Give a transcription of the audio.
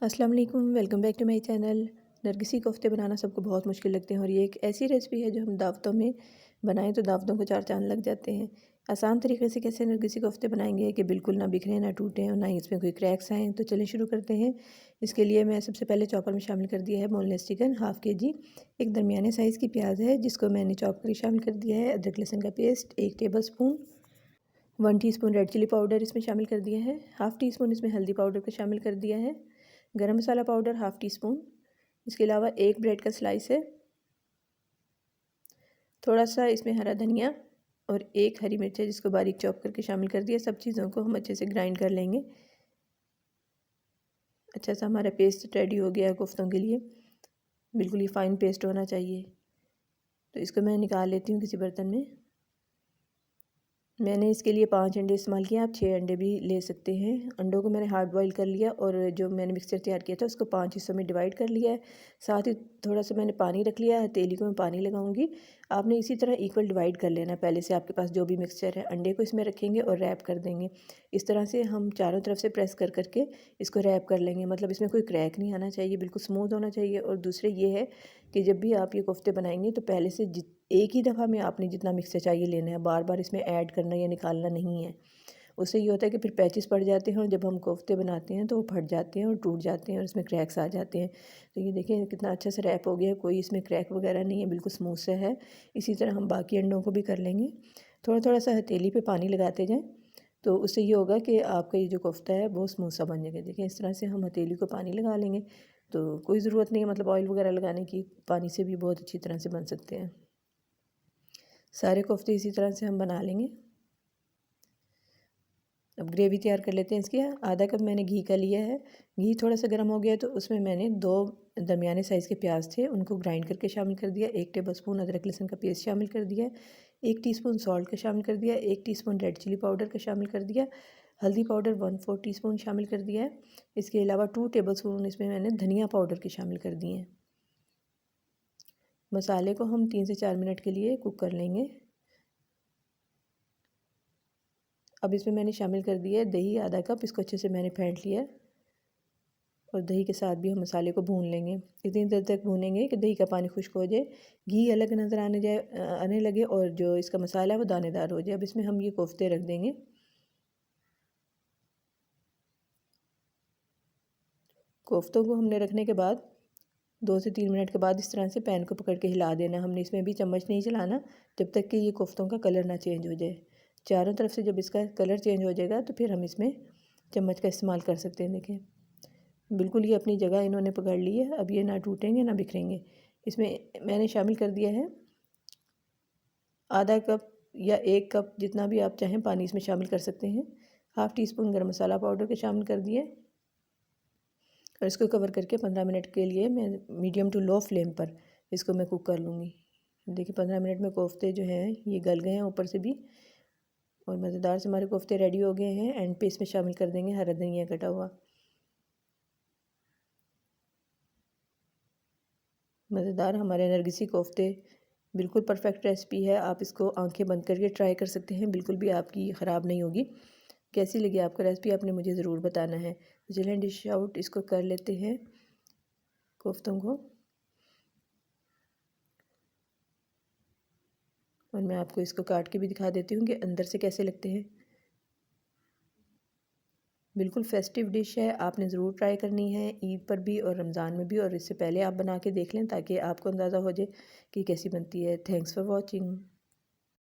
अस्सलाम वालेकुम, welcome back to my channel. नरगिसी कोफ्ते बनाना सबको बहुत मुश्किल लगते हैं और ये एक ऐसी रेसिपी है जो हम दावतों में बनाएं तो दावतों को चार चांद लग जाते हैं। आसान तरीके से कैसे नरगिसी कोफ्ते बनाएंगे कि बिल्कुल ना बिखरें ना टूटें और ना ही इसमें कोई क्रैक्स आएँ। तो चलिए शुरू करते हैं। इसके लिए मैं सबसे पहले चॉपर में शामिल कर दिया है बोनलेस चिकन हाफ़ kg, एक दरमियाने साइज़ की प्याज है जिसको मैंने चॉप करके शामिल कर दिया है, अदरक लहसुन का paste 1 tablespoon, 1 teaspoon red chilli powder इसमें शामिल कर दिया है, हाफ़ टी स्पून इसमें हल्दी पाउडर को शामिल कर दिया है, गरम मसाला पाउडर हाफ़ टी स्पून, इसके अलावा एक ब्रेड का स्लाइस है, थोड़ा सा इसमें हरा धनिया और एक हरी मिर्च है जिसको बारीक चॉप करके शामिल कर दिया। सब चीज़ों को हम अच्छे से ग्राइंड कर लेंगे। अच्छा सा हमारा पेस्ट रेडी हो गया है कोफ्तों के लिए, बिल्कुल ही फ़ाइन पेस्ट होना चाहिए। तो इसको मैं निकाल लेती हूँ किसी बर्तन में। मैंने इसके लिए 5 अंडे इस्तेमाल किए, आप 6 अंडे भी ले सकते हैं। अंडों को मैंने हार्ड बॉईल कर लिया और जो मैंने मिक्सचर तैयार किया था उसको 5 हिस्सों में डिवाइड कर लिया है। साथ ही थोड़ा सा मैंने पानी रख लिया है, हथेली को मैं पानी लगाऊंगी। आपने इसी तरह इक्वल डिवाइड कर लेना है पहले से आपके पास जो भी मिक्सचर है। अंडे को इसमें रखेंगे और रैप कर देंगे। इस तरह से हम चारों तरफ से प्रेस कर करके इसको रैप कर लेंगे, मतलब इसमें कोई क्रैक नहीं आना चाहिए, बिल्कुल स्मूथ होना चाहिए। और दूसरे ये है कि जब भी आप ये कोफ्ते बनाएंगे तो पहले से एक ही दफ़ा में आपने जितना मिक्सचर चाहिए लेना है, बार बार इसमें ऐड करना या निकालना नहीं है। उससे ये होता है कि फिर पैचेस पड़ जाते हैं और जब हम कोफ्ते बनाते हैं तो वो फट जाते हैं और टूट जाते हैं और इसमें क्रैक्स आ जाते हैं। तो ये देखें कितना अच्छा से रैप हो गया है, कोई इसमें क्रैक वगैरह नहीं है, बिल्कुल स्मूथ से है। इसी तरह हम बाकी अंडों को भी कर लेंगे। थोड़ा थोड़ा सा हथेली पे पानी लगाते जाएँ तो उससे ये होगा कि आपका ये जो कोफ्ता है बहुत स्मूथ सा बन जाएगा। देखिए इस तरह से हम हथेली को पानी लगा लेंगे तो कोई ज़रूरत नहीं है मतलब ऑयल वगैरह लगाने की, पानी से भी बहुत अच्छी तरह से बन सकते हैं। सारे कोफ्ते इसी तरह से हम बना लेंगे। अब ग्रेवी तैयार कर लेते हैं इसकी। आधा कप मैंने घी का लिया है। घी थोड़ा सा गर्म हो गया तो उसमें मैंने 2 दरमियाने साइज़ के प्याज थे उनको ग्राइंड करके शामिल कर दिया। 1 टेबल स्पून अदरक लहसुन का पेस्ट शामिल कर दिया, 1 टीस्पून सॉल्ट का शामिल कर दिया, 1 टीस्पून रेड चिली पाउडर का शामिल कर दिया, हल्दी पाउडर 1/4 टीस्पून शामिल कर दिया है। इसके अलावा 2 टेबल स्पून इसमें मैंने धनिया पाउडर के शामिल कर दिए हैं। मसाले को हम 3 से 4 मिनट के लिए कुक कर लेंगे। अब इसमें मैंने शामिल कर दिया है दही आधा कप, इसको अच्छे से मैंने फेंट लिया और दही के साथ भी हम मसाले को भून लेंगे। इतनी देर तक भूनेंगे कि दही का पानी खुश्क हो जाए, घी अलग नज़र आने लगे और जो इसका मसाला है वो दानेदार हो जाए। अब इसमें हम ये कोफ्ते रख देंगे। कोफ्तों को हमने रखने के बाद 2 से 3 मिनट के बाद इस तरह से पैन को पकड़ के हिला देना। हमने इसमें भी चम्मच नहीं चलाना जब तक कि ये कोफ्तों का कलर ना चेंज हो जाए। चारों तरफ से जब इसका कलर चेंज हो जाएगा तो फिर हम इसमें चम्मच का इस्तेमाल कर सकते हैं। देखें बिल्कुल ये अपनी जगह इन्होंने पकड़ ली है, अब ये ना टूटेंगे ना बिखरेंगे। इसमें मैंने शामिल कर दिया है आधा कप या 1 कप जितना भी आप चाहें पानी इसमें शामिल कर सकते हैं। हाफ़ टी स्पून गर्म मसाला पाउडर के शामिल कर दिए और इसको कवर करके 15 मिनट के लिए मैं मीडियम टू लो फ्लेम पर इसको मैं कुक कर लूँगी। देखिए 15 मिनट में कोफ्ते जो हैं ये गल गए हैं ऊपर से भी और मज़ेदार से हमारे कोफ्ते रेडी हो गए हैं। एंड पे इसमें शामिल कर देंगे हरा धनिया कटा हुआ। मज़ेदार हमारे नरगिसी कोफ्ते बिल्कुल परफेक्ट रेसिपी है। आप इसको आंखें बंद करके ट्राई कर सकते हैं, बिल्कुल भी आपकी ख़राब नहीं होगी। कैसी लगी आपको रेसिपी आपने मुझे ज़रूर बताना है। तो चलिए डिश आउट इसको कर लेते हैं कोफ्तों को और मैं आपको इसको काट के भी दिखा देती हूँ कि अंदर से कैसे लगते हैं। बिल्कुल फेस्टिव डिश है, आपने ज़रूर ट्राई करनी है ईद पर भी और रमज़ान में भी, और इससे पहले आप बना के देख लें ताकि आपको अंदाज़ा हो जाए कि कैसी बनती है। Thanks for watching.